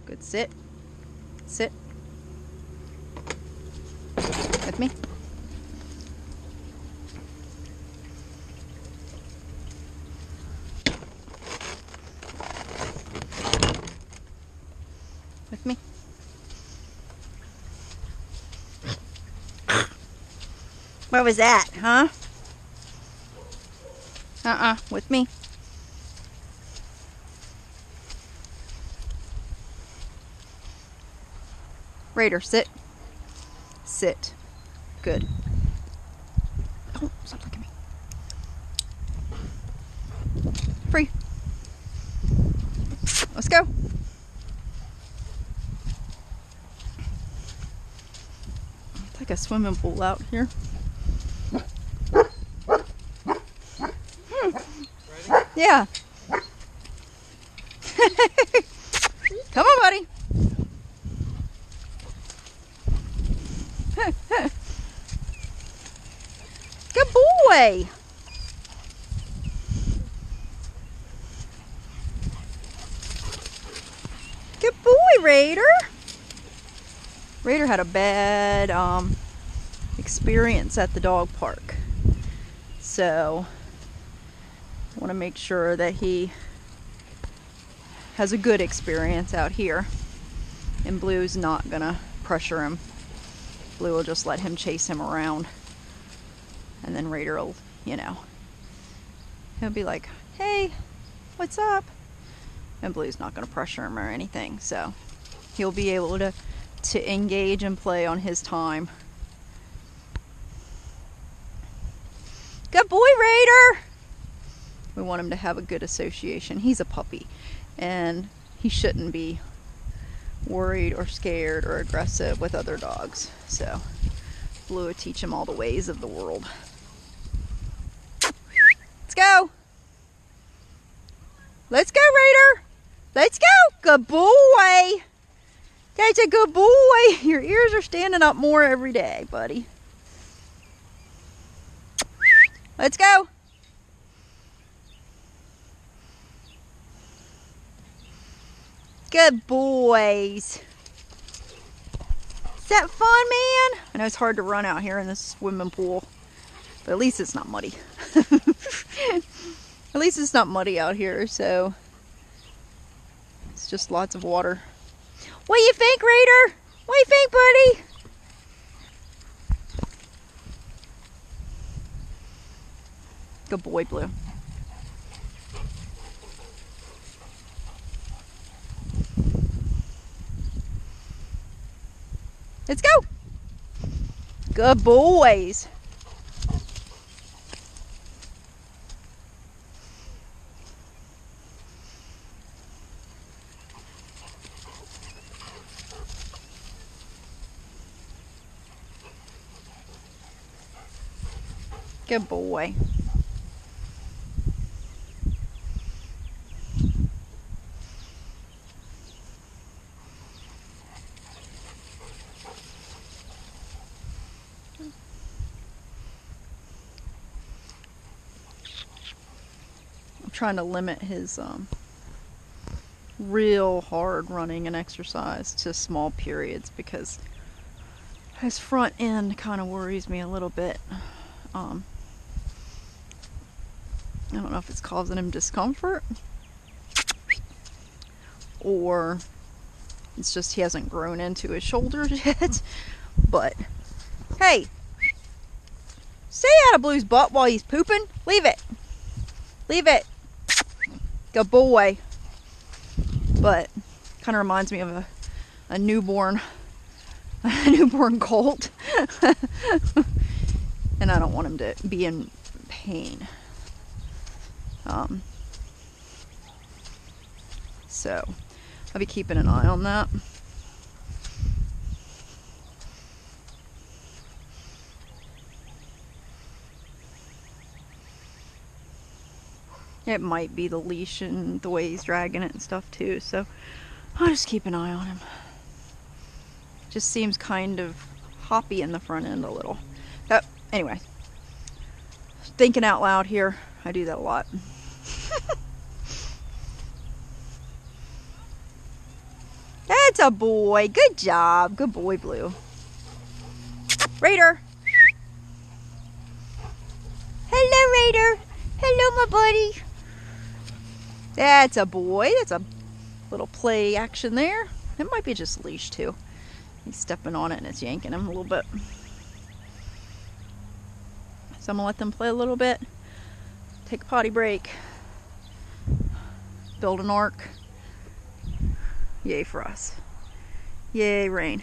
Good. Sit. Sit. With me. With me. What was that, huh? With me. Raider, sit. Sit. Good. Oh, stop looking at me. Free. Let's go. It's like a swimming pool out here. Yeah. Come on, buddy. Good boy. Good boy, Raider. Raider had a bad experience at the dog park. So I want to make sure that he has a good experience out here. And Blue's not gonna pressure him. Blue will just let him chase him around. And then Raider will, you know, he'll be like, hey, what's up? And Blue's not gonna pressure him or anything. So he'll be able to engage and play on his time. Good boy, Raider! We want him to have a good association. He's a puppy, and he shouldn't be worried or scared or aggressive with other dogs. So Blue will teach him all the ways of the world. Let's go! Let's go, Raider! Let's go! Good boy! That's a good boy! Your ears are standing up more every day, buddy. Let's go! Good boys. Is that fun, man? I know it's hard to run out here in this swimming pool, but at least it's not muddy. At least it's not muddy out here, so it's just lots of water. What do you think, Raider? What do you think, buddy? Good boy, Blue. Let's go. Good boys. Good boy. I'm trying to limit his real hard running and exercise to small periods because his front end kind of worries me a little bit. I don't know if it's causing him discomfort or it's just he hasn't grown into his shoulders yet. But hey, stay out of Blue's butt while he's pooping. Leave it. Leave it. Good boy. But kind of reminds me of a newborn colt. And I don't want him to be in pain. So I'll be keeping an eye on that. It might be the leash and the way he's dragging it and stuff too, so I'll just keep an eye on him. Just seems kind of hoppy in the front end a little. But anyway, thinking out loud here, I do that a lot. Hey! That's a boy. Good job. Good boy, Blue. Raider. Hello, Raider. Hello, my buddy. That's a boy. That's a little play action there. It might be just leash too. He's stepping on it and it's yanking him a little bit. So I'm gonna let them play a little bit. Take a potty break. Build an ark. Yay for us. Yay, rain.